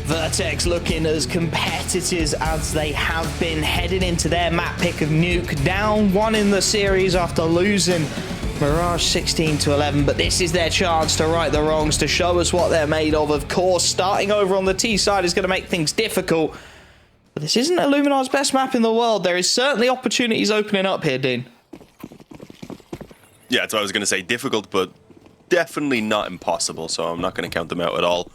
VERTEX looking as competitive as they have been heading into their map pick of Nuke. Down 1 in the series after losing Mirage 16-11, but this is their chance to right the wrongs, to show us what they're made of. Of course, starting over on the T side is going to make things difficult, but this isn't Illuminar's best map in the world. There is certainly opportunities opening up here, Dean. Yeah, that's what I was going to say. Difficult, but definitely not impossible, so I'm not going to count them out at all.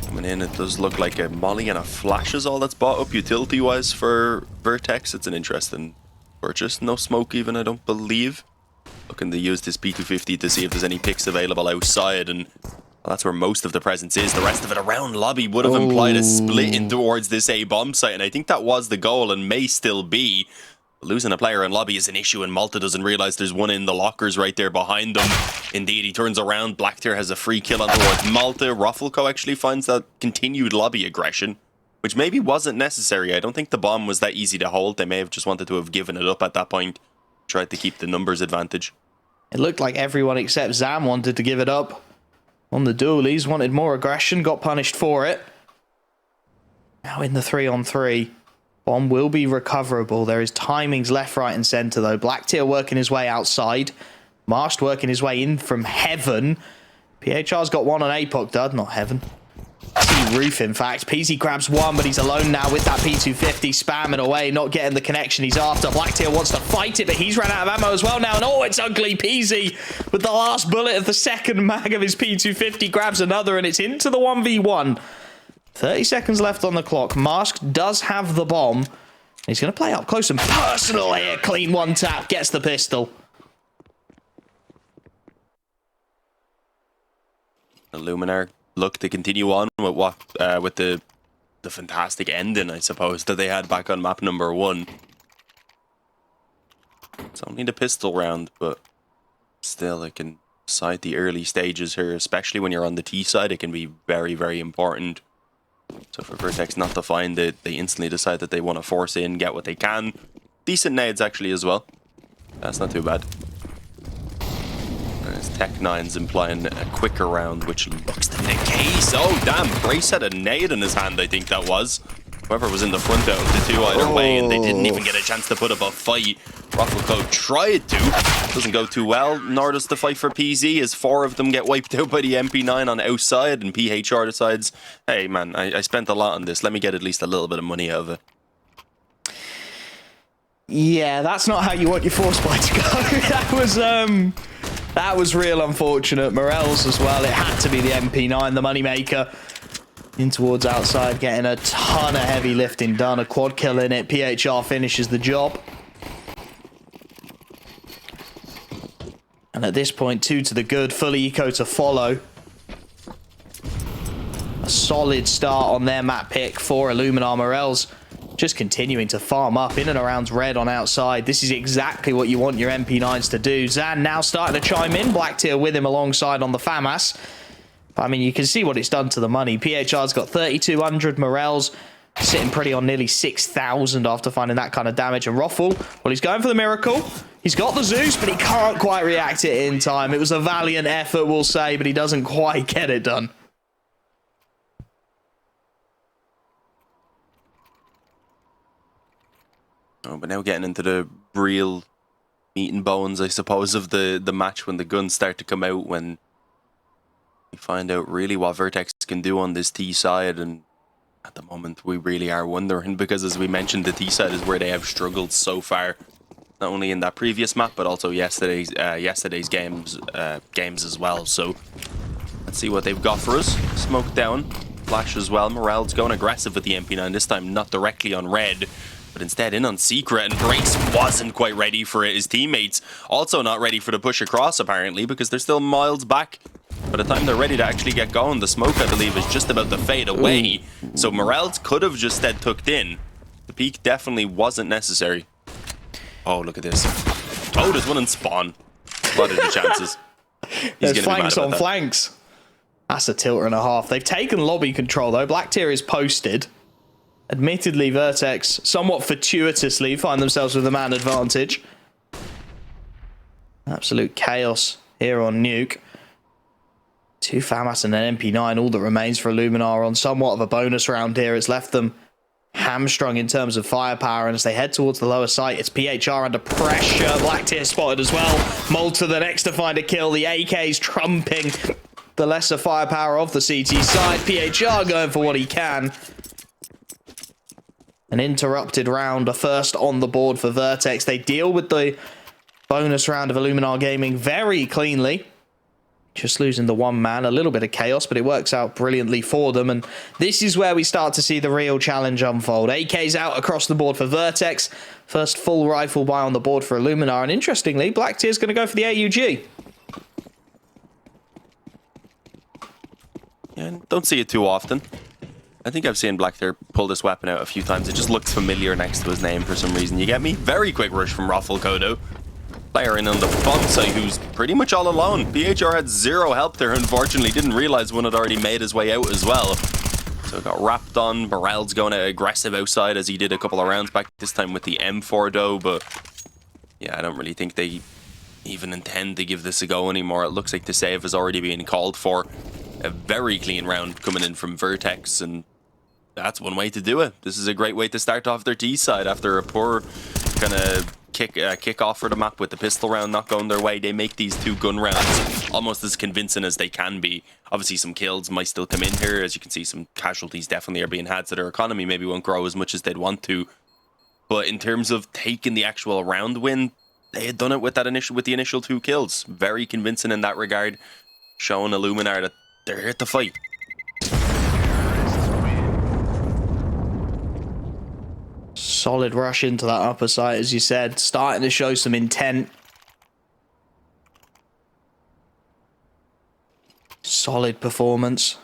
Coming in, it does look like a molly and a flash is all that's bought up utility-wise for VERTEX. It's an interesting purchase. No smoke even, I don't believe. Looking to use this P250 to see if there's any picks available outside, and well, that's where most of the presence is. The rest of it around lobby would have implied a split in towards this A bomb site, and I think that was the goal and may still be. Losing a player in lobby is an issue, and Malta doesn't realize there's one in the lockers right there behind them. Indeed, he turns around. Blacktier has a free kill on towards Malta. Ruffleco actually finds that continued lobby aggression, which maybe wasn't necessary. I don't think the bomb was that easy to hold. They may have just wanted to have given it up at that point. Tried to keep the numbers advantage. It looked like everyone except Zam wanted to give it up. On the dualies, wanted more aggression, got punished for it. Now in the 3-on-3. Bomb will be recoverable. There is timings left, right, and center, though. Blacktier working his way outside. Marst working his way in from heaven. PHR's got one on APOC, dud, not heaven. Roof, in fact. PZ grabs one, but he's alone now with that P250, spamming away, not getting the connection he's after. Blacktier wants to fight it, but he's run out of ammo as well now. And oh, it's ugly. PZ, with the last bullet of the second mag of his P250, grabs another, and it's into the 1v1. 30 seconds left on the clock. Mask does have the bomb. He's going to play up close and personal here. Clean one tap. Gets the pistol. Illuminar look to continue on with what with the fantastic ending, I suppose, that they had back on map number 1. It's only the pistol round, but still, it can side the early stages here, especially when you're on the T side. It can be very, very important. So for VERTEX not to find it, they instantly decide that they want to force in, get what they can. Decent nades actually as well. That's not too bad. There's Tech9's implying a quicker round, which looks to be the case. Oh damn, Brace had a nade in his hand, I think that was. Whoever was in the front out of the two either way, and they didn't even get a chance to put up a fight. Ruffleco tried to. Doesn't go too well, nor does the fight for PZ, as 4 of them get wiped out by the MP9 on outside, and PHR decides, hey man, I spent a lot on this, let me get at least a little bit of money out of it. Yeah, that's not how you want your force fight to go. That was real unfortunate. Morelz as well, it had to be the MP9, the moneymaker. In towards outside, getting a ton of heavy lifting done. A quad kill in it. PHR finishes the job. And at this point, 2 to the good. Full eco to follow. A solid start on their map pick for Illuminar. Morelz just continuing to farm up in and around red on outside. This is exactly what you want your MP9s to do. Zan now starting to chime in. Blacktier with him alongside on the FAMAS. I mean, you can see what it's done to the money. PHR's got 3,200. Morelz sitting pretty on nearly 6,000 after finding that kind of damage. And Ruffle, well, he's going for the miracle. He's got the Zeus, but he can't quite react it in time. It was a valiant effort, we'll say, but he doesn't quite get it done. Oh, but now getting into the real meat and bones, I suppose, of the match, when the guns start to come out, when we find out really what VERTEX can do on this T side. And at the moment we really are wondering, because as we mentioned, the T side is where they have struggled so far, not only in that previous map but also yesterday's games as well. So let's see what they've got for us. Smoke down, flash as well. Morel's going aggressive with the MP9, this time not directly on red, but instead in on secret, and Brace wasn't quite ready for it. His teammates also not ready for the push across, apparently, because they're still miles back. By the time they're ready to actually get going, the smoke, I believe, is just about to fade away. So Morel's could have just stayed tucked in. The peek definitely wasn't necessary. Oh, look at this. Oh, there's one in spawn. What are the chances? There's flanks on flanks. That's a tilter and a half. They've taken lobby control, though. Blacktier is posted. Admittedly, VERTEX, somewhat fortuitously, find themselves with a man advantage. Absolute chaos here on Nuke. 2 FAMAS and an MP9, all that remains for Illuminar on somewhat of a bonus round here. It's left them hamstrung in terms of firepower, and as they head towards the lower site, it's PHR under pressure. Black Tier spotted as well. Malta the next to find a kill. The AK's trumping the lesser firepower of the CT side. PHR going for what he can. An interrupted round, a first on the board for VERTEX. They deal with the bonus round of Illuminar Gaming very cleanly. Just losing the one man, a little bit of chaos, but it works out brilliantly for them. And this is where we start to see the real challenge unfold. AK's out across the board for VERTEX. First full rifle buy on the board for Illuminar. And interestingly, Black Tier's going to go for the AUG. Yeah, don't see it too often. I think I've seen Black Tier pull this weapon out a few times. It just looks familiar next to his name for some reason. You get me? Very quick rush from Raffle Kodo. Player in on the bomb site who's pretty much all alone. PHR had zero help there, unfortunately. Didn't realize one had already made his way out as well. So it got wrapped on. Morelz going out aggressive outside as he did a couple of rounds back, this time with the M4 though. But yeah, I don't really think they even intend to give this a go anymore. It looks like the save has already been called for. A very clean round coming in from VERTEX, and that's one way to do it. This is a great way to start off their T side after a poor kind of kick off for the map with the pistol round not going their way. They make these 2 gun rounds almost as convincing as they can be. Obviously some kills might still come in here. As you can see, some casualties definitely are being had, so their economy maybe won't grow as much as they'd want to. But in terms of taking the actual round win, they had done it with the initial 2 kills. Very convincing in that regard, showing Illuminar that they're here to fight. Solid rush into that upper site, as you said. Starting to show some intent. Solid performance.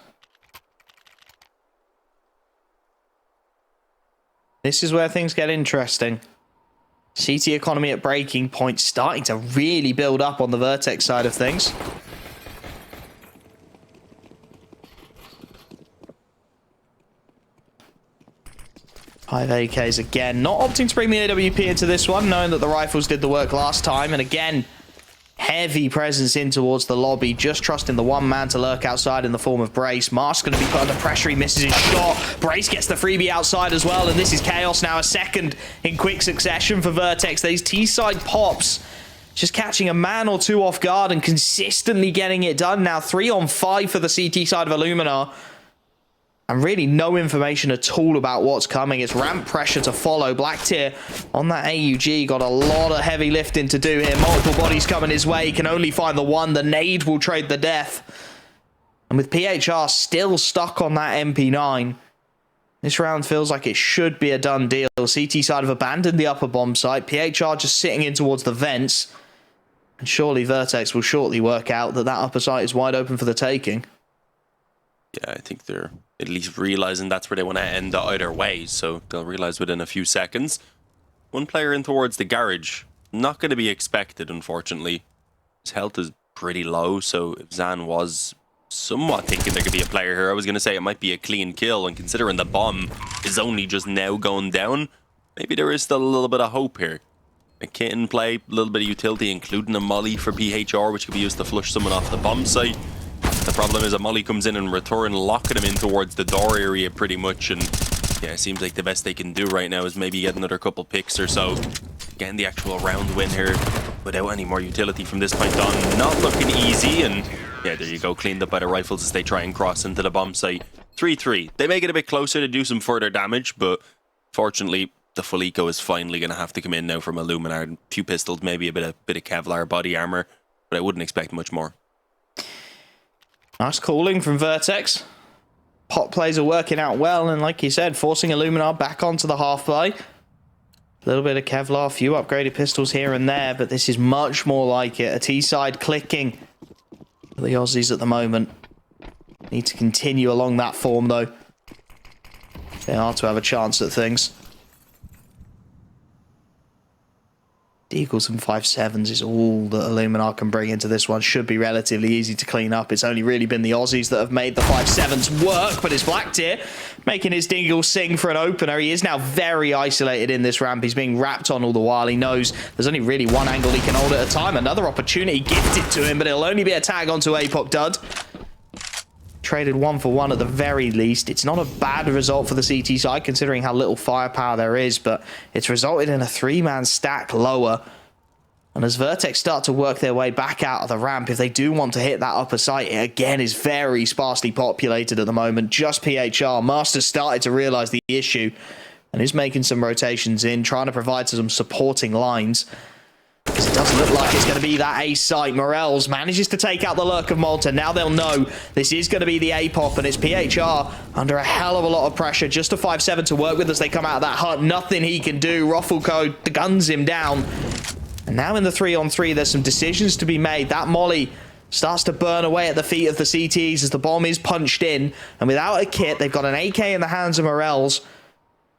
This is where things get interesting. CT economy at breaking point, starting to really build up on the VERTEX side of things. Five AKs again, not opting to bring the AWP into this one, knowing that the rifles did the work last time. And again, heavy presence in towards the lobby, just trusting the one man to lurk outside in the form of Brace. Mark's going to be put under pressure, he misses his shot. Brace gets the freebie outside as well, and this is chaos now, a second in quick succession for VERTEX. These T-side pops, just catching a man or 2 off guard and consistently getting it done. Now 3 on 5 for the CT side of Illuminar. And really no information at all about what's coming. It's ramp pressure to follow. Black Tier on that AUG got a lot of heavy lifting to do here. Multiple bodies coming his way. He can only find the one. The nade will trade the death. And with PHR still stuck on that MP9, this round feels like it should be a done deal. CT side have abandoned the upper bomb site. PHR just sitting in towards the vents. And surely VERTEX will shortly work out that that upper site is wide open for the taking. Yeah, I think they're at least realizing that's where they want to end either way, so they'll realize within a few seconds. One player in towards the garage, not going to be expected, unfortunately. His health is pretty low, so if Zan was somewhat thinking there could be a player here, I was going to say it might be a clean kill, and considering the bomb is only just now going down, maybe there is still a little bit of hope here. A kit in play, a little bit of utility, including a molly for PHR, which could be used to flush someone off the bomb site. The problem is a molly comes in and return, locking him in towards the door area pretty much, and yeah, it seems like the best they can do right now is maybe get another couple picks or so. Getting the actual round win here without any more utility from this point on. Not looking easy, and yeah, there you go, cleaned up by the rifles as they try and cross into the bomb site. 3-3. They make it a bit closer to do some further damage, but fortunately, the full eco is finally going to have to come in now from Illuminar. A few pistols, maybe a bit of Kevlar body armor, but I wouldn't expect much more. Nice calling from VERTEX. Pot plays are working out well, and like you said, forcing Illuminar back onto the half play. A little bit of Kevlar, a few upgraded pistols here and there, but this is much more like it. A T-side clicking for the Aussies at the moment. Need to continue along that form, though. They are to have a chance at things. Deagles and 5.7s is all that Illuminar can bring into this one. Should be relatively easy to clean up. It's only really been the Aussies that have made the 5.7s work, but it's Black Tier making his Deagle sing for an opener. He is now very isolated in this ramp. He's being wrapped on all the while. He knows there's only really one angle he can hold at a time. Another opportunity gifted to him, but it'll only be a tag onto APOC Dud. Traded 1 for 1 at the very least. It's not a bad result for the CT side, considering how little firepower there is, but it's resulted in a 3-man stack lower. And as VERTEX start to work their way back out of the ramp, if they do want to hit that upper site, it again is very sparsely populated at the moment. Just PHR. Master's started to realize the issue and is making some rotations in, trying to provide some supporting lines. Because it does look like it's going to be that A site. morelz manages to take out the lurk of Malta. Now they'll know this is going to be the A pop, and it's PHR under a hell of a lot of pressure. Just a 5-7 to work with as they come out of that hut. Nothing he can do. Roffelko guns him down. And now in the 3-on-3, there's some decisions to be made. That molly starts to burn away at the feet of the CTs as the bomb is punched in. And without a kit, they've got an AK in the hands of morelz.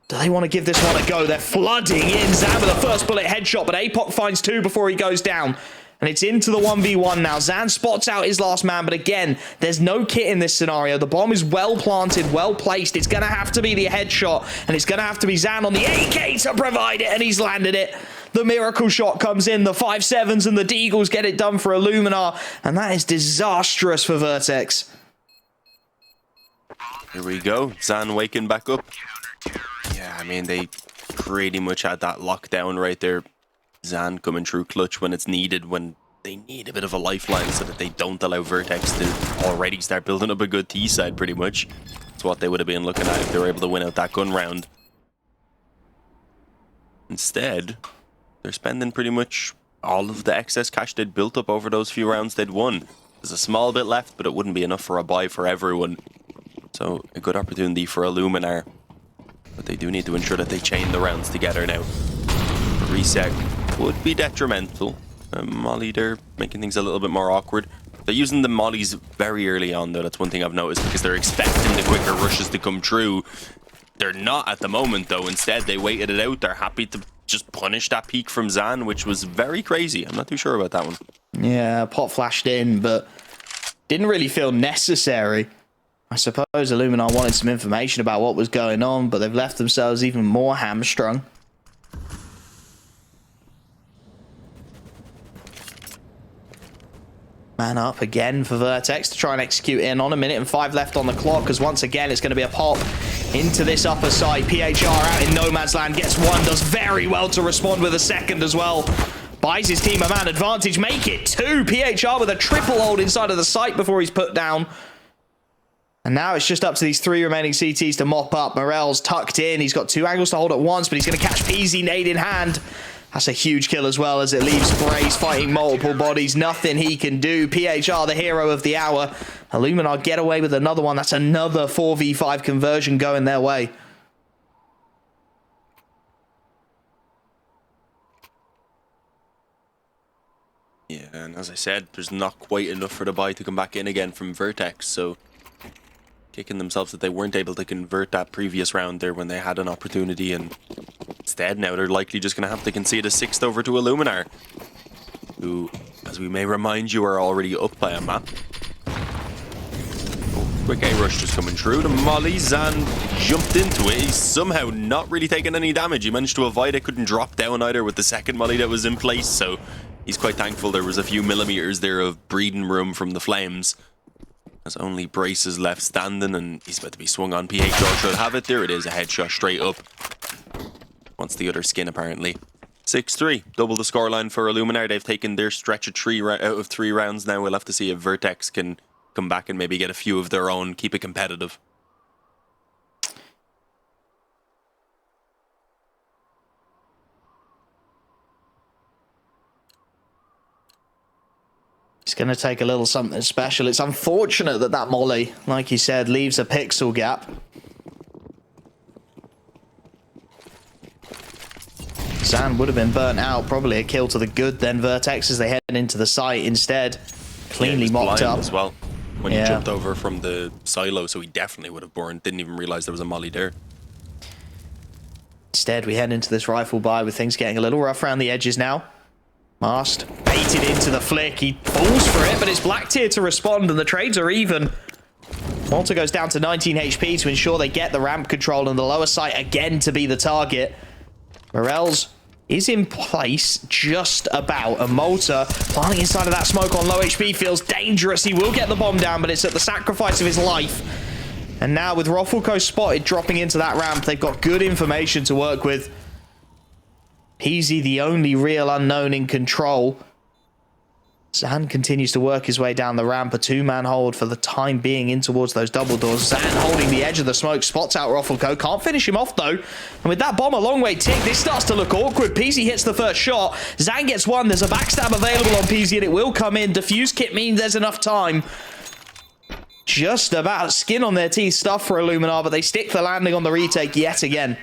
Do they want to give this one a go? They're flooding in. Zan with a first bullet headshot, but APOC finds 2 before he goes down. And it's into the 1v1 now. Zan spots out his last man, but again, there's no kit in this scenario. The bomb is well planted, well placed. It's going to have to be the headshot, and it's going to have to be Zan on the AK to provide it, and he's landed it. The miracle shot comes in. The 5-7s and the Deagles get it done for Illuminar, and that is disastrous for VERTEX. Here we go. Zan waking back up. Yeah, I mean, they pretty much had that lockdown right there. Zan coming through clutch when it's needed, when they need a bit of a lifeline so that they don't allow VERTEX to already start building up a good T side, pretty much. That's what they would have been looking at if they were able to win out that gun round. Instead, they're spending pretty much all of the excess cash they'd built up over those few rounds they'd won. There's a small bit left, but it wouldn't be enough for a buy for everyone. So, a good opportunity for Illuminar. But they do need to ensure that they chain the rounds together now. The reset would be detrimental. Molly, they're making things a little bit more awkward. They're using the mollies very early on, though. That's one thing I've noticed, because they're expecting the quicker rushes to come through. They're not at the moment, though. Instead, they waited it out. They're happy to just punish that peek from Zan, which was very crazy. I'm not too sure about that one. Yeah, pot flashed in, but didn't really feel necessary. I suppose Illuminar wanted some information about what was going on, but they've left themselves even more hamstrung. Man up again for VERTEX to try and execute in on. 1:05 left on the clock, because once again it's going to be a pop into this upper side. PHR out in no man's land, gets 1, does very well to respond with a second as well. Buys his team a man advantage, make it 2. PHR with a triple hold inside of the site before he's put down. And now it's just up to these 3 remaining CTs to mop up. morelz tucked in. He's got 2 angles to hold at once, but he's going to catch Peasy nade in hand. That's a huge kill as well, as it leaves Brace fighting multiple bodies. Nothing he can do. PHR, the hero of the hour. Illuminar get away with another one. That's another 4v5 conversion going their way. Yeah, and as I said, there's not quite enough for the buy to come back in again from VERTEX, so kicking themselves that they weren't able to convert that previous round there when they had an opportunity, and instead now they're likely just going to have to concede a 6th over to Illuminar, who, as we may remind you, are already up by a map. Quick A-rush just coming through. The molly, Zan jumped into it. He's somehow not really taking any damage. He managed to avoid it, couldn't drop down either with the second molly that was in place, so he's quite thankful there was a few millimeters there of breathing room from the flames. As only Brace is left standing, and he's about to be swung on. PHR should have it. There it is, a headshot straight up. Wants the other skin, apparently. 6-3, double the scoreline for Illuminar. They've taken their stretch of out of 3 rounds now. We'll have to see if VERTEX can come back and maybe get a few of their own, keep it competitive. It's going to take a little something special. It's unfortunate that that molly, like you said, leaves a pixel gap. Zan would have been burnt out. Probably a kill to the good then. VERTEX as they head into the site instead. Cleanly mopped up as well when he jumped over from the silo, so he definitely would have burned. Didn't even realize there was a molly there. Instead, we head into this rifle buy with things getting a little rough around the edges now. Mast baited into the flick. He falls for it, but it's Blacktear to respond, and the trades are even. Malta goes down to 19 HP to ensure they get the ramp control, and the lower site again to be the target. morelz is in place just about. And Malta planting inside of that smoke on low HP feels dangerous. He will get the bomb down, but it's at the sacrifice of his life. And now with Roffelko spotted dropping into that ramp, they've got good information to work with. Peasy, the only real unknown in control. Zan continues to work his way down the ramp. A two-man hold for the time being in towards those double doors. Zan holding the edge of the smoke, spots out Roffelko. Can't finish him off, though. And with that bomb a long way tick, this starts to look awkward. Peasy hits the first shot. Zan gets one. There's a backstab available on Peasy, and it will come in. Defuse kit means there's enough time. Just about skin on their teeth stuff for Illuminar, but they stick the landing on the retake yet again.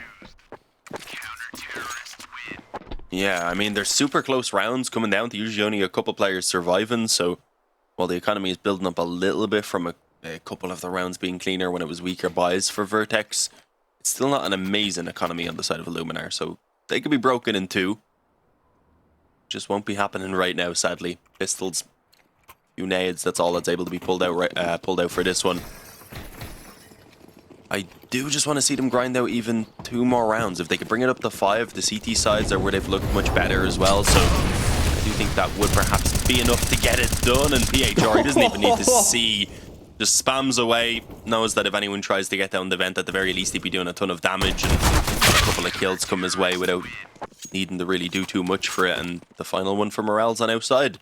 Yeah, I mean, there's super close rounds coming down to usually only a couple players surviving, so while the economy is building up a little bit from a couple of the rounds being cleaner when it was weaker buys for VERTEX, it's still not an amazing economy on the side of Illuminar, so they could be broken in two. Just won't be happening right now, sadly. Pistols, few nades, that's all that's able to be pulled out for this one. I do just want to see them grind out even 2 more rounds. If they could bring it up to 5, the CT sides are where they've looked much better as well. So I do think that would perhaps be enough to get it done. And PHR, he doesn't even need to see. Just spams away. Knows that if anyone tries to get down the vent, at the very least he'd be doing a ton of damage. And a couple of kills come his way without needing to really do too much for it. And the final one for morelz on outside.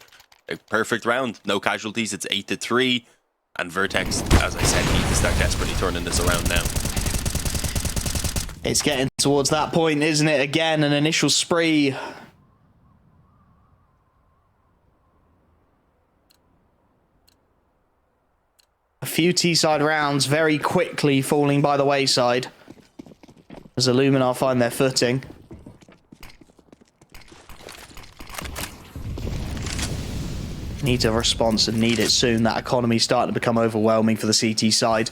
A perfect round. No casualties. It's 8-3. And VERTEX, as I said, need to start desperately turning this around now. It's getting towards that point, isn't it? Again, an initial spree. A few T-side rounds very quickly falling by the wayside as Illuminar find their footing. Need a response and need it soon. That economy's starting to become overwhelming for the CT side.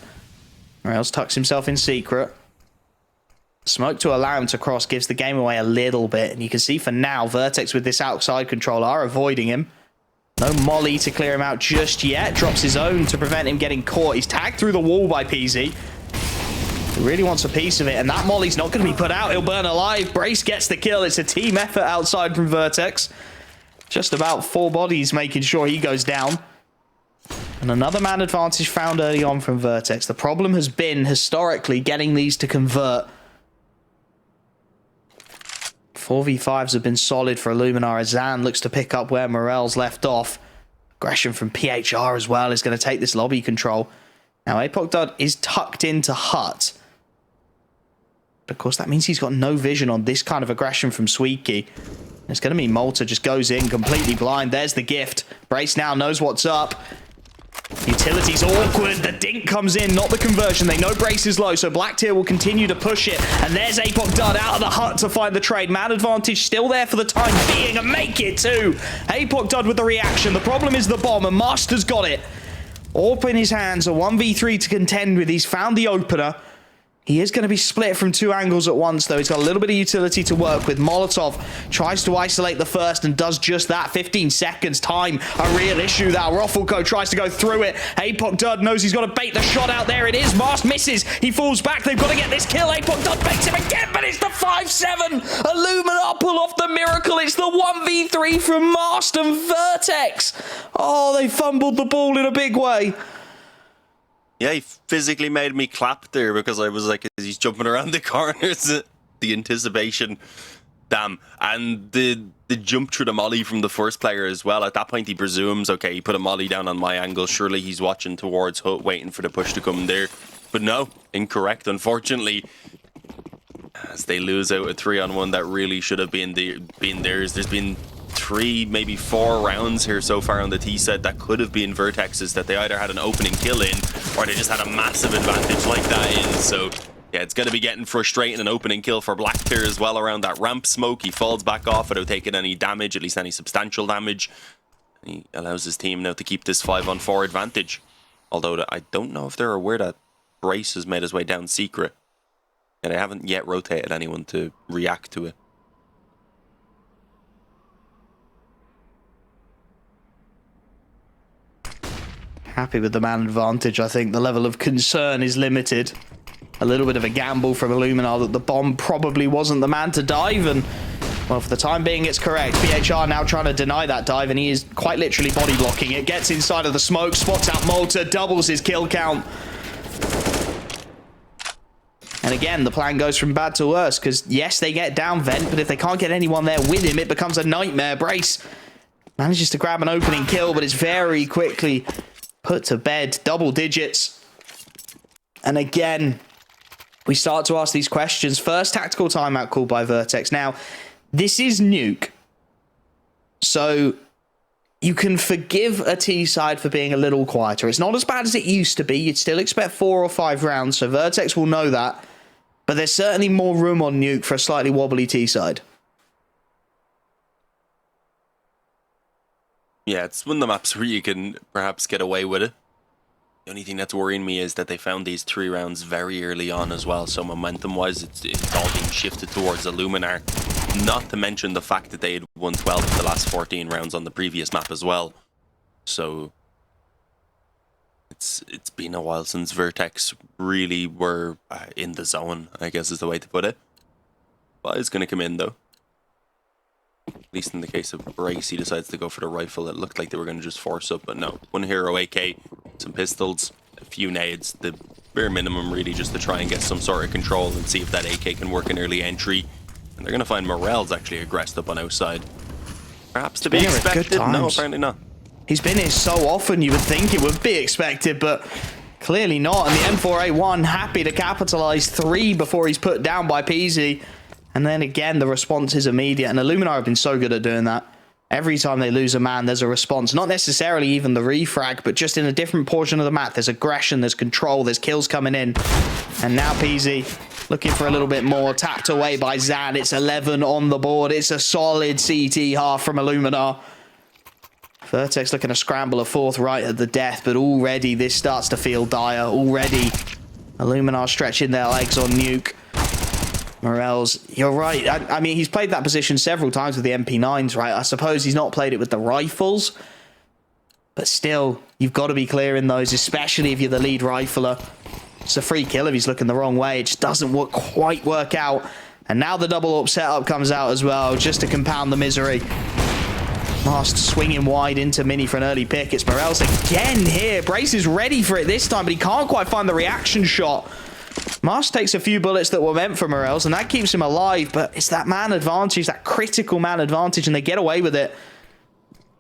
morelz tucks himself in secret. Smoke to allow him to cross gives the game away a little bit. And you can see for now, VERTEX with this outside control are avoiding him. No molly to clear him out just yet. Drops his own to prevent him getting caught. He's tagged through the wall by Peasy. He really wants a piece of it. And that molly's not going to be put out. He'll burn alive. Brace gets the kill. It's a team effort outside from VERTEX. Just about 4 bodies making sure he goes down. And another man advantage found early on from VERTEX. The problem has been, historically, getting these to convert. 4v5s have been solid for Illuminar as Zan looks to pick up where morelz left off. Aggression from PHR as well is going to take this lobby control. Now, Apocdud is tucked into Hut. But of course, that means he's got no vision on this kind of aggression from Sweeky. It's going to mean Malta just goes in completely blind. There's the gift. Brace now knows what's up. Utility's awkward. The dink comes in, not the conversion. They know Brace is low, so Black Tier will continue to push it. And there's Apocdud out of the hut to find the trade. Man advantage still there for the time being, and make it too. Apocdud with the reaction. The problem is the bomb, and Master's got it. Orp in his hands, a 1v3 to contend with. He's found the opener. He is going to be split from 2 angles at once, though. He's got a little bit of utility to work with. Molotov tries to isolate the first and does just that. 15 seconds time, a real issue now. Roffelko tries to go through it. Apocdud knows he's got to bait the shot out. There it is. Mast misses. He falls back. They've got to get this kill. Apocdud baits him again, but it's the 5-7. Illuminar pull off the miracle. It's the 1v3 from Mast and VERTEX. Oh, they fumbled the ball in a big way. Yeah, he physically made me clap there because I was like, as he's jumping around the corners, the anticipation, damn. And the jump through the molly from the first player as well. At that point, he presumes, okay, he put a molly down on my angle. Surely he's watching towards Hut, waiting for the push to come there. But no, incorrect, unfortunately. As they lose out a 3-on-1 that really should have been theirs. There's been 3, maybe 4 rounds here so far on the T set that could have been VERTEX's, that they either had an opening kill in or they just had a massive advantage like that in. So yeah, it's going to be getting frustrating. An opening kill for Black Tier as well around that ramp smoke. He falls back off without taking any damage, at least any substantial damage. He allows his team now to keep this 5-on-4 advantage. Although I don't know if they're aware that Brace has made his way down secret. And they haven't yet rotated anyone to react to it. Happy with the man advantage. I think the level of concern is limited. A little bit of a gamble from Illuminar that the bomb probably wasn't the man to dive, and Well, for the time being, it's correct. PHR now trying to deny that dive, and he is quite literally body blocking it. Gets inside of the smoke, spots out Malta, doubles his kill count. And again, the plan goes from bad to worse, because yes, they get down Vent, but if they can't get anyone there with him, it becomes a nightmare. Brace manages to grab an opening kill, but it's very quickly put to bed. Double digits. And again, we start to ask these questions. First tactical timeout called by VERTEX. Now, this is Nuke, so you can forgive a T side for being a little quieter. It's not as bad as it used to be. You'd still expect 4 or 5 rounds, so VERTEX will know that. But there's certainly more room on Nuke for a slightly wobbly T side. Yeah, it's one of the maps where you can perhaps get away with it. The only thing that's worrying me is that they found these 3 rounds very early on as well, so momentum-wise, it's all being shifted towards Illuminar. Not to mention the fact that they had won 12 of the last 14 rounds on the previous map as well. So it's been a while since VERTEX really were in the zone, I guess is the way to put it. But it's going to come in though. At least in the case of Brace, he decides to go for the rifle. It looked like they were going to just force up, but no. 1 hero AK, some pistols, a few nades, the bare minimum really just to try and get some sort of control and see if that AK can work in early entry. And they're going to find morelz actually aggressed up on outside. Perhaps to be expected. No, apparently not. He's been here so often, you would think it would be expected, but clearly not. And the M4A1 happy to capitalize 3 before he's put down by Peasy. And then again, the response is immediate. And Illuminar have been so good at doing that. Every time they lose a man, there's a response. Not necessarily even the refrag, but just in a different portion of the map. There's aggression, there's control, there's kills coming in. And now Peasy looking for a little bit more. Tapped away by Zan. It's 11 on the board. It's a solid CT half from Illuminar. VERTEX looking to scramble a 4th right at the death, but already this starts to feel dire. Already Illuminar stretching their legs on Nuke. morelz, you're right. I mean, he's played that position several times with the MP9s, right? I suppose he's not played it with the rifles, but still, you've got to be clearing those, especially if you're the lead rifler. It's a free kill if he's looking the wrong way. It just doesn't quite work out. And now the double up setup comes out as well, just to compound the misery. Mast swinging wide into Mini for an early pick. It's morelz again here. Brace is ready for it this time, but he can't quite find the reaction shot. Mast takes a few bullets that were meant for morelz, and that keeps him alive, but it's that man advantage, that critical man advantage, and they get away with it.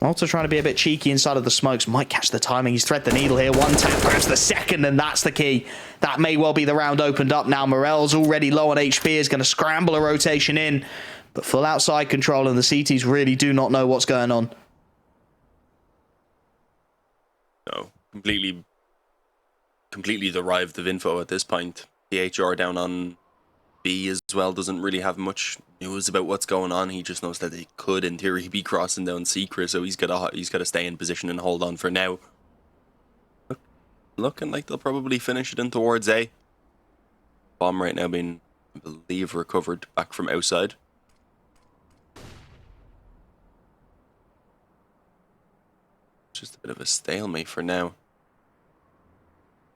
Malta trying to be a bit cheeky inside of the smokes. Might catch the timing. He's thread the needle here. 1 tap, grabs the second, and that's the key. That may well be the round opened up now. morelz already low on HP, is going to scramble a rotation in, but full outside control, and the CTs really do not know what's going on. No, completely derived of info at this point. PHR down on B as well doesn't really have much news about what's going on. He just knows that they could, in theory, be crossing down secret, so he's gotta stay in position and hold on for now. Looking like they'll probably finish it in towards A. Bomb right now being, I believe, recovered back from outside. Just a bit of a stalemate for now.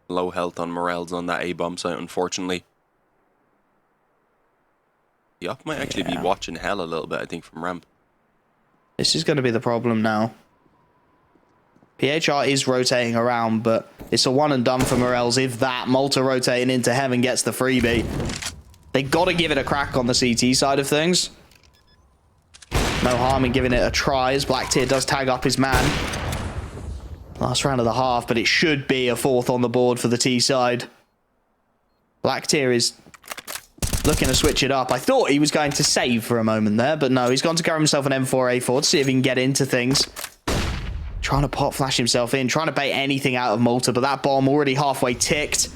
Low health on morelz on that A-bomb site, unfortunately. The op might actually be watching hell a little bit, I think, from ramp. This is going to be the problem now. PHR is rotating around, but it's a one and done for morelz. If that, Malta rotating into heaven gets the freebie. They got to give it a crack on the CT side of things. No harm in giving it a try, as Black Tier does tag up his man. Last round of the half, but it should be a 4th on the board for the T side. Black Tier is looking to switch it up. I thought he was going to save for a moment there, but no, he's gone to grab himself an M4A4 to see if he can get into things. Trying to pop flash himself in, trying to bait anything out of Malta, but that bomb already halfway ticked.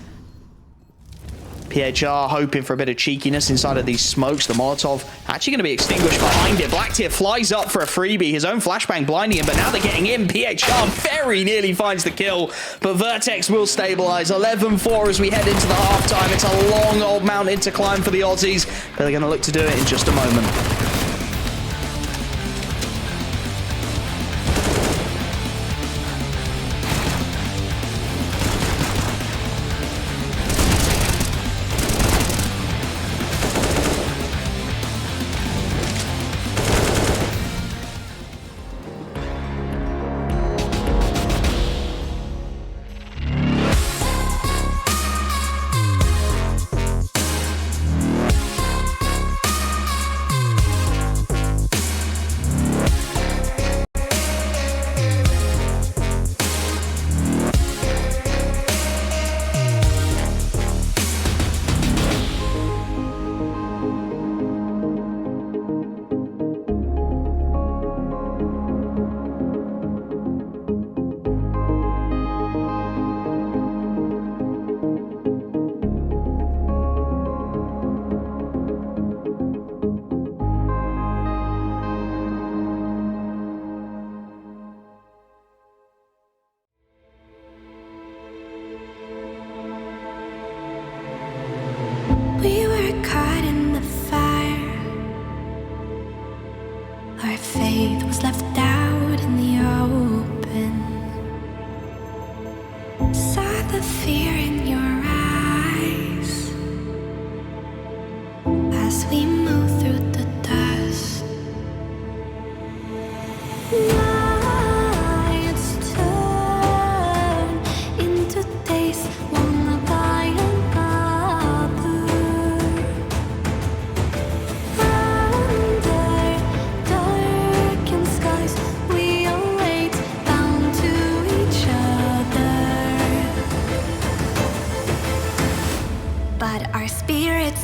PHR hoping for a bit of cheekiness inside of these smokes. The Molotov actually going to be extinguished behind it. Black Tier flies up for a freebie. His own flashbang blinding him, but now they're getting in. PHR very nearly finds the kill, but VERTEX will stabilize. 11-4 as we head into the halftime. It's a long old mountain to climb for the Aussies, but they're going to look to do it in just a moment.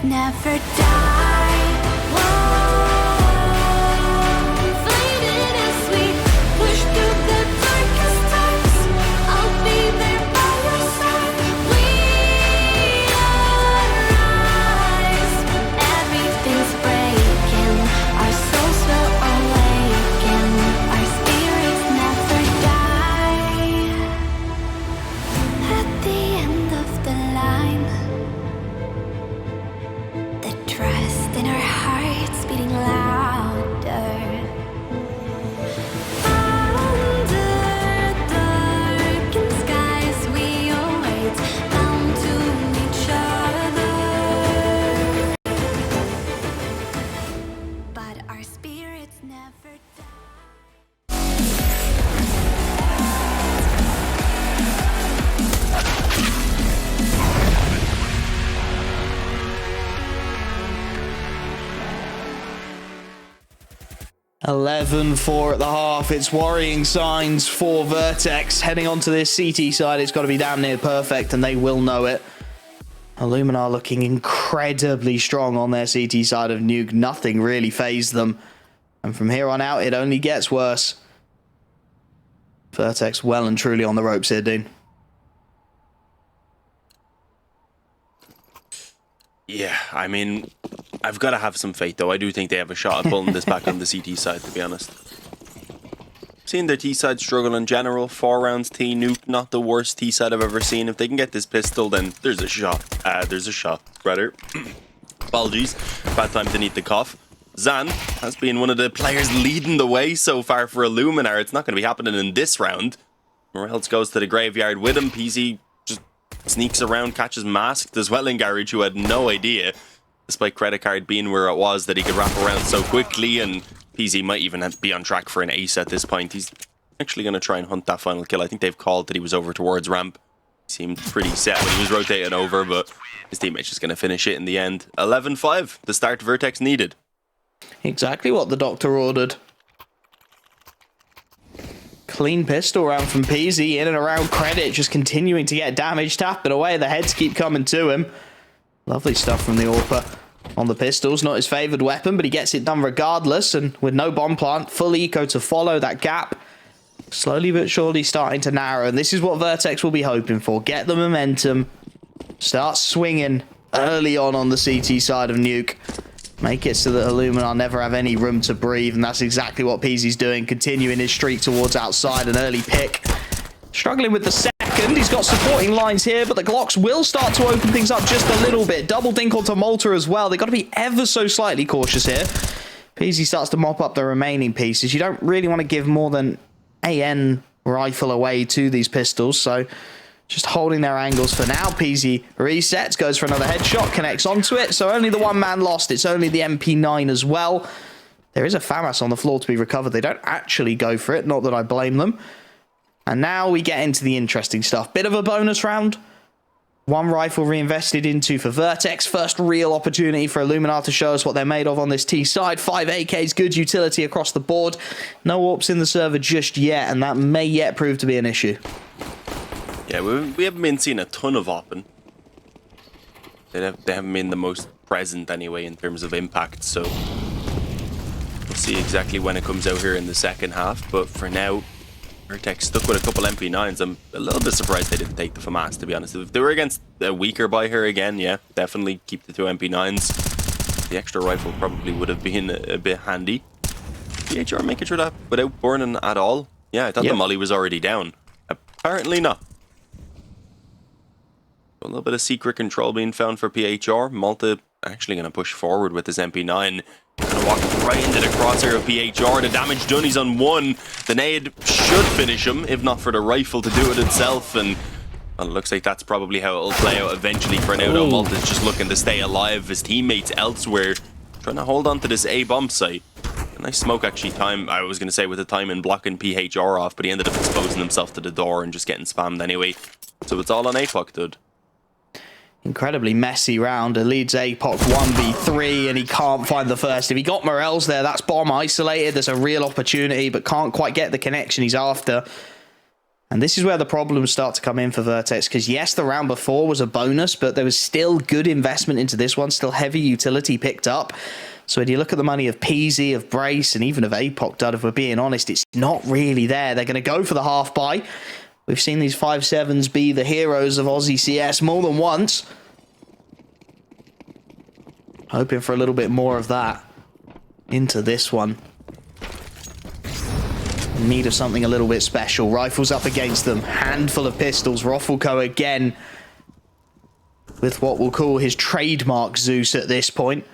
never die. Whoa, fading as we push through the darkest times. I'll be there by your side. We arise. Everything's breaking. Our souls will awaken. Our spirits never die. At the end of the line, the trust in our hearts beating louder. Under darkened skies we await, bound to each other. But our spirits never die. 11-4 at the half. It's worrying signs for VERTEX. Heading onto this CT side, it's got to be damn near perfect, and they will know it. Illuminar looking incredibly strong on their CT side of Nuke. Nothing really fazed them. And from here on out, it only gets worse. VERTEX well and truly on the ropes here, Dean. Yeah, I mean, I've got to have some faith, though. I do think they have a shot at pulling this back on the CT side, to be honest. Seen their T side struggle in general. 4 rounds T, Nuke, not the worst T side I've ever seen. If they can get this pistol, then there's a shot. There's a shot, rather. Apologies. Bad time to need the cough. Zan has been one of the players leading the way so far for Illuminar. It's not going to be happening in this round. Morelz goes to the graveyard with him. PZ just sneaks around, catches masked as well in Garage, who had no idea, despite credit card being where it was, that he could wrap around so quickly, and PZ might even be on track for an ace at this point. He's actually going to try and hunt that final kill. I think they've called that he was over towards ramp. He seemed pretty set when he was rotating over, but his teammate's just going to finish it in the end. 11-5, the start VERTEX needed. Exactly what the doctor ordered. Clean pistol round from PZ, in and around credit, just continuing to get damage, tapping away. The heads keep coming to him. Lovely stuff from the AWPer on the pistols. Not his favoured weapon, but he gets it done regardless. And with no bomb plant, full eco to follow, that gap slowly but surely starting to narrow. And this is what VERTEX will be hoping for. Get the momentum. Start swinging early on the CT side of Nuke. Make it so that Illuminar never have any room to breathe. And that's exactly what PZ's doing. Continuing his streak towards outside. An early pick. Struggling with the second. He's got supporting lines here, but the Glocks will start to open things up just a little bit. Double dink onto Malta as well. They've got to be ever so slightly cautious here. PZ starts to mop up the remaining pieces. You don't really want to give more than AN rifle away to these pistols, so just holding their angles for now. PZ resets, goes for another headshot, connects onto it. So only the one man lost. It's only the MP9 as well. There is a FAMAS on the floor to be recovered. They don't actually go for it, not that I blame them. And now we get into the interesting stuff. Bit of a bonus round. One rifle reinvested into for VERTEX. First real opportunity for Illuminar to show us what they're made of on this T side. 5 AKs, good utility across the board. No AWPs in the server just yet, and that may yet prove to be an issue. Yeah, we haven't been seeing a ton of Oppen. They haven't been the most present anyway in terms of impact, so we'll see exactly when it comes out here in the second half. But for now, VERTEX stuck with a couple MP9s. I'm a little bit surprised they didn't take the FAMAS, to be honest. If they were against a weaker buy here again, yeah, definitely keep the 2 MP9s. The extra rifle probably would have been a bit handy. PHR making sure that without burning at all? Yeah, I thought the molly was already down. Apparently not. A little bit of secret control being found for PHR. Malta actually going to push forward with his MP9. Going to walk right into the crosshair of PHR. The damage done, he's on 1. The nade should finish him, if not for the rifle to do it itself. And well, it looks like that's probably how it'll play out eventually for now. Though Malta's just looking to stay alive. His teammates elsewhere trying to hold on to this A bomb site. A nice smoke actually I was going to say with the time and blocking PHR off, but he ended up exposing himself to the door and just getting spammed anyway. So it's all on APOC, dude. Incredibly messy round. It leads APOC 1v3, and he can't find the first. If he got morelz there, that's bomb isolated. There's a real opportunity, but can't quite get the connection he's after. And this is where the problems start to come in for VERTEX, because yes, the round before was a bonus, but there was still good investment into this one, still heavy utility picked up. So when you look at the money of Peasy, of Brace, and even of APOC Dud, if we're being honest, it's not really there. They're going to go for the half buy. We've seen these 5-7s be the heroes of Aussie CS more than once. Hoping for a little bit more of that into this one. In need of something a little bit special. Rifles up against them. Handful of pistols. Roffelko again with what we'll call his trademark Zeus at this point.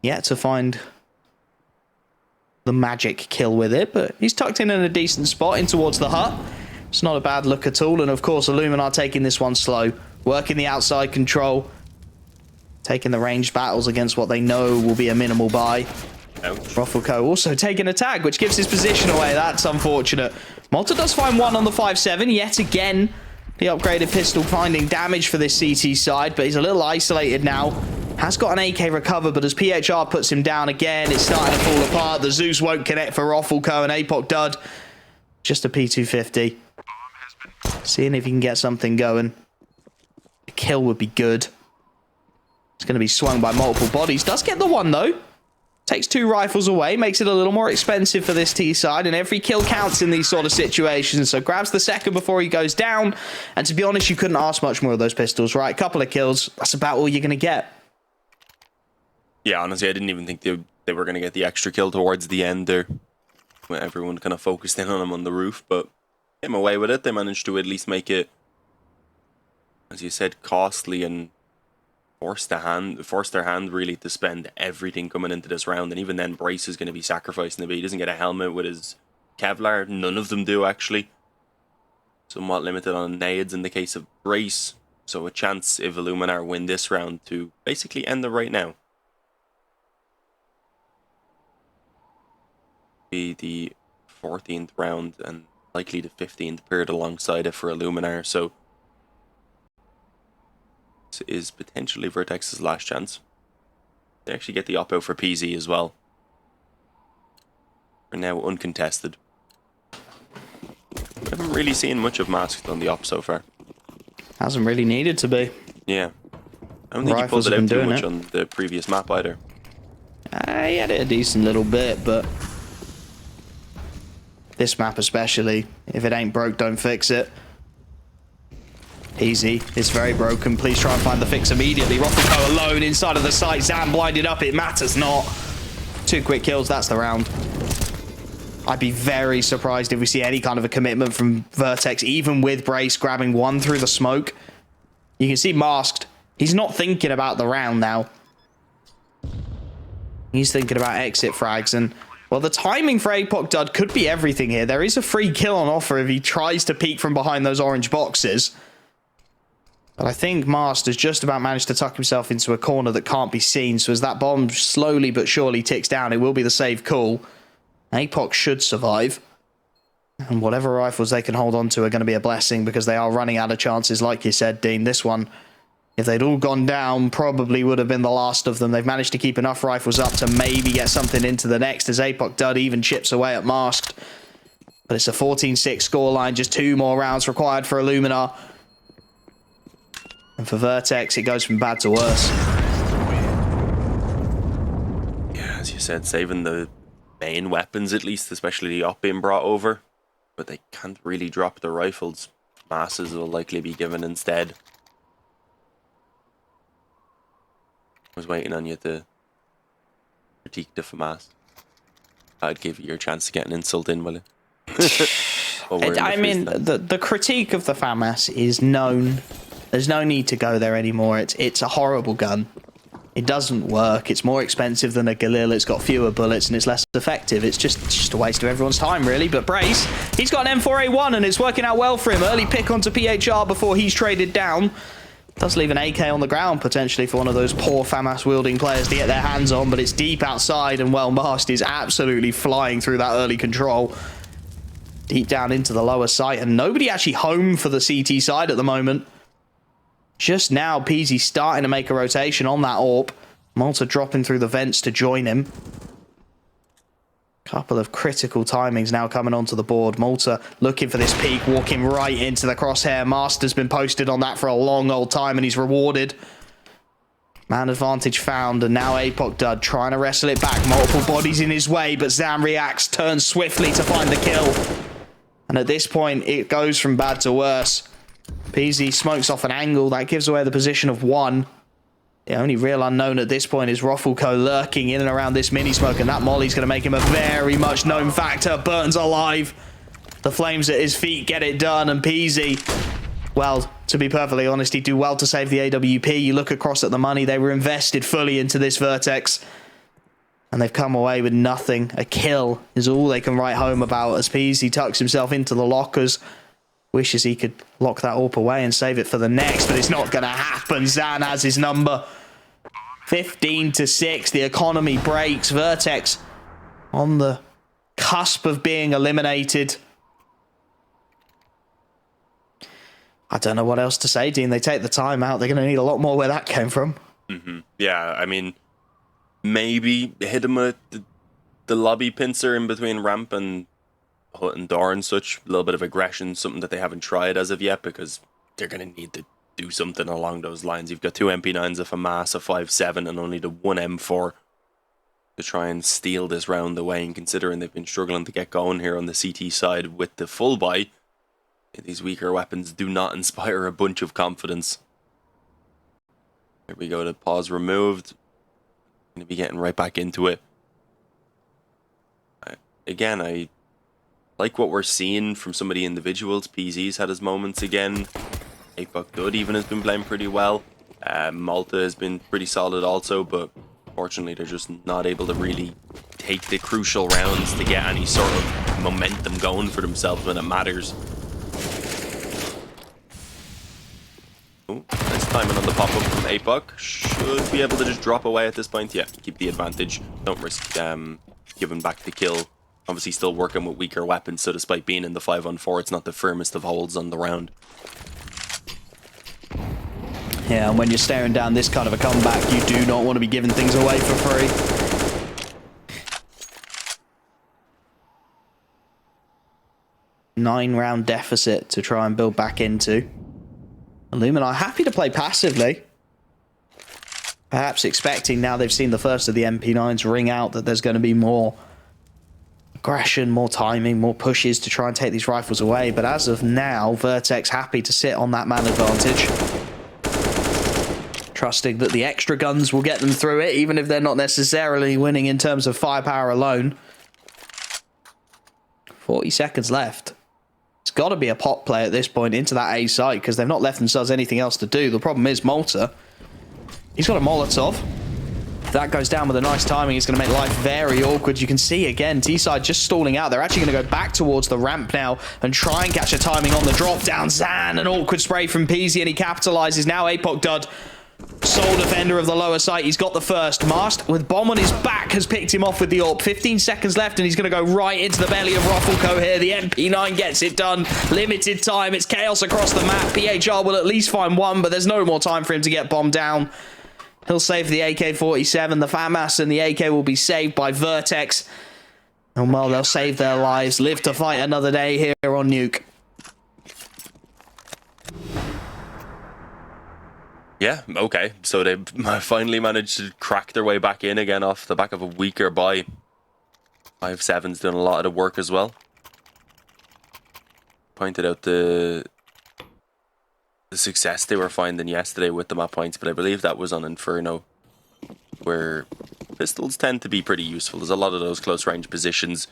Yet to find the magic kill with it, but he's tucked in a decent spot in towards the hut. It's not a bad look at all, and of course Illuminar taking this one slow. Working the outside control. Taking the ranged battles against what they know will be a minimal buy. Roffelko also taking a tag, which gives his position away. That's unfortunate. Malta does find one on the 5-7. Yet again, the upgraded pistol finding damage for this CT side, but he's a little isolated now. Has got an AK recover, but as PHR puts him down again, it's starting to fall apart. The Zeus won't connect for Roffelko and APOC Dud. Just a P250. Seeing if he can get something going. A kill would be good. It's going to be swung by multiple bodies. Does get the one, though. Takes 2 rifles away, makes it a little more expensive for this T side, and every kill counts in these sort of situations. So grabs the second before he goes down. And to be honest, you couldn't ask much more of those pistols, right? Couple of kills. That's about all you're going to get. Yeah, honestly, I didn't even think they were going to get the extra kill towards the end there, when everyone kind of focused in on him on the roof, but came away with it. They managed to at least make it, as you said, costly, and forced their hand really to spend everything coming into this round. And even then, Brace is going to be sacrificing a bit. He doesn't get a helmet with his Kevlar. None of them do, actually. Somewhat limited on nades in the case of Brace. So a chance, if Illuminar win this round, to basically end it right now. Be the 14th round and likely the 15th paired alongside it for Illuminar. So this is potentially VERTEX's last chance. They actually get the op out for PZ as well. Are now uncontested. We haven't really seen much of Masked on the op so far. Hasn't really needed to be. Yeah. I don't think he pulled it out too much on the previous map either. He had it a decent little bit, but this map especially, if it ain't broke, don't fix it. Easy. It's very broken. Please try and find the fix immediately. Roffelko alone inside of the site. Zam blinded up. It matters not. 2 quick kills. That's the round. I'd be very surprised if we see any kind of a commitment from VERTEX, even with Brace grabbing one through the smoke. You can see Masked. He's not thinking about the round now. He's thinking about exit frags, and well, the timing for APOC Dud could be everything here. There is a free kill on offer if he tries to peek from behind those orange boxes. But I think Masked has just about managed to tuck himself into a corner that can't be seen. So as that bomb slowly but surely ticks down, it will be the save call. APOC should survive. And whatever rifles they can hold on to are going to be a blessing, because they are running out of chances, like you said, Dean. This one, if they'd all gone down, probably would have been the last of them. They've managed to keep enough rifles up to maybe get something into the next, as APOC Dud even chips away at Masked. But it's a 14-6 scoreline. Just 2 more rounds required for Illuminar. And for VERTEX, it goes from bad to worse. Yeah, as you said, saving the main weapons at least, especially the op being brought over. But they can't really drop the rifles. Masses will likely be given instead. I was waiting on you to critique the FAMAS. I'd give you your chance to get an insult in, will it? I mean, the critique of the FAMAS is known. There's no need to go there anymore. It's a horrible gun. It doesn't work. It's more expensive than a Galil. It's got fewer bullets and it's less effective. It's just a waste of everyone's time, really. But Brace, he's got an M4A1 and it's working out well for him. Early pick onto PHR before he's traded down. Does leave an AK on the ground, potentially, for one of those poor FAMAS-wielding players to get their hands on, but it's deep outside, and well, Masked is absolutely flying through that early control. Deep down into the lower site, and nobody actually home for the CT side at the moment. Just now, Peasy starting to make a rotation on that AWP. Malta dropping through the vents to join him. Couple of critical timings now coming onto the board. Malta looking for this peak, walking right into the crosshair. Master's been posted on that for a long old time, and he's rewarded. Man advantage found, and now Apoc Dud trying to wrestle it back. Multiple bodies in his way, but Zam reacts, turns swiftly to find the kill. And at this point, it goes from bad to worse. PZ smokes off an angle. That gives away the position of 1. The only real unknown at this point is Roffelko lurking in and around this mini-smoke, and that molly's going to make him a very much known factor. Burton's alive. The flames at his feet get it done, and PZ, well, to be perfectly honest, he'd do well to save the AWP. You look across at the money, they were invested fully into this Vertex, and they've come away with nothing. A kill is all they can write home about as PZ tucks himself into the lockers. Wishes he could lock that AWP away and save it for the next, but it's not going to happen. Zan has his number. 15-6. The economy breaks. Vertex on the cusp of being eliminated. I don't know what else to say, Dean. They take the time out. They're going to need a lot more where that came from. Yeah, I mean, maybe hit him with the lobby pincer in between ramp and hut and door and such. A little bit of aggression, something that they haven't tried as of yet, because they're going to need to do something along those lines. You've got 2 MP9s, a FAMAS, a 5.7, and only the 1 M4 to try and steal this round away. And considering they've been struggling to get going here on the CT side with the full buy, these weaker weapons do not inspire a bunch of confidence. Here we go, the pause removed. Going to be getting right back into it. Again, I like what we're seeing from some of the individuals. PZ's had his moments again. Apoc Dud even has been playing pretty well. Malta has been pretty solid also, but fortunately they're just not able to really take the crucial rounds to get any sort of momentum going for themselves when it matters. Oh, nice timing on the pop-up from Apoc. Should be able to just drop away at this point. Yeah, keep the advantage. Don't risk giving back the kill. Obviously still working with weaker weapons, so despite being in the 5-on-4, it's not the firmest of holds on the round. Yeah, and when you're staring down this kind of a comeback, you do not want to be giving things away for free. 9-round deficit to try and build back into. Illuminar happy to play passively. Perhaps expecting, now they've seen the first of the MP9s ring out, that there's going to be more aggression, more timing, more pushes to try and take these rifles away. But as of now, Vertex happy to sit on that man advantage, trusting that the extra guns will get them through it, even if they're not necessarily winning in terms of firepower alone. 40 seconds left. It's got to be a pot play at this point into that A site, because they've not left themselves anything else to do. The problem is Malta. He's got a Molotov. If that goes down with a nice timing, it's going to make life very awkward. You can see again, T-side just stalling out. They're actually going to go back towards the ramp now and try and catch a timing on the drop down. Zan, an awkward spray from Peasy, and he capitalizes. Now Apoc Dud, sole defender of the lower site. He's got the first. Mast, with bomb on his back, has picked him off with the AWP. 15 seconds left, and he's going to go right into the belly of Roffelko here. The MP9 gets it done. Limited time. It's chaos across the map. PHR will at least find one, but there's no more time for him to get bombed down. He'll save the AK-47. The FAMAS and the AK will be saved by Vertex. And well, they'll save their lives. Live to fight another day here on Nuke. Yeah, okay. So they finally managed to crack their way back in again off the back of a weaker buy. 5-7's doing a lot of the work as well. Pointed out the success they were finding yesterday with them at points, but I believe that was on Inferno, where pistols tend to be pretty useful. There's a lot of those close range positions.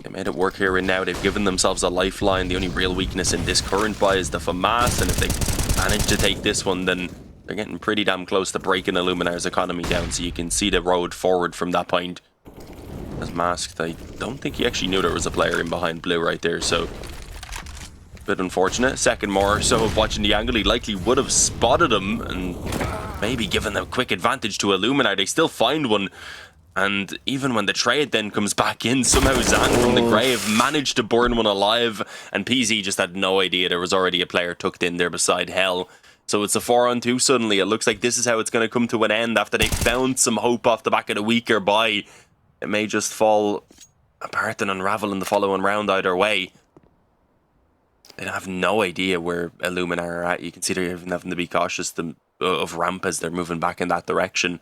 They made it work here and now. They've given themselves a lifeline. The only real weakness in this current buy is the FAMAS, and if they manage to take this one, then they're getting pretty damn close to breaking Illuminar's economy down, so you can see the road forward from that point. As Masked, I don't think he actually knew there was a player in behind blue right there, so bit unfortunate. Second more so of watching the angle, he likely would have spotted him and maybe given a quick advantage to Illuminar. They still find one, and even when the trade then comes back in, somehow Zan from the grave managed to burn one alive, and PZ just had no idea there was already a player tucked in there beside Hell. So it's a 4-on-2 suddenly. It looks like this is how it's going to come to an end after they found some hope off the back of the weaker buy. It may just fall apart and unravel in the following round either way. They have no idea where Illuminar are at. You can see they're even having to be cautious of ramp as they're moving back in that direction.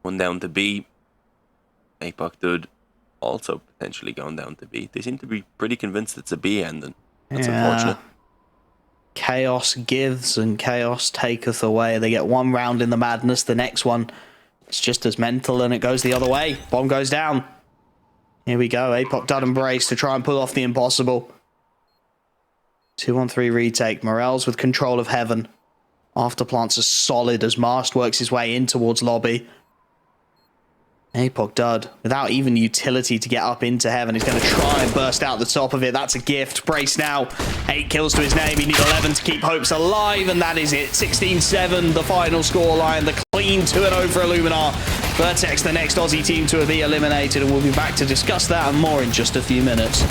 One down to B. Apoc Dud also potentially going down to B. They seem to be pretty convinced it's a B ending. That's unfortunate. Chaos gives and chaos taketh away. They get one round in the madness. The next one, it's just as mental, and it goes the other way. Bomb goes down. Here we go. Apoc Dud and Brace to try and pull off the impossible. 2-on-3 retake. Morelz with control of Heaven. Afterplants are solid as Mast works his way in towards lobby. Apoc Dud, without even utility to get up into Heaven, is going to try and burst out the top of it. That's a gift. Brace now. 8 kills to his name. He needs 11 to keep hopes alive, and that is it. 16-7, the final scoreline. The clean 2-0 for Illuminar. VERTEX, the next Aussie team to be eliminated, and we'll be back to discuss that and more in just a few minutes.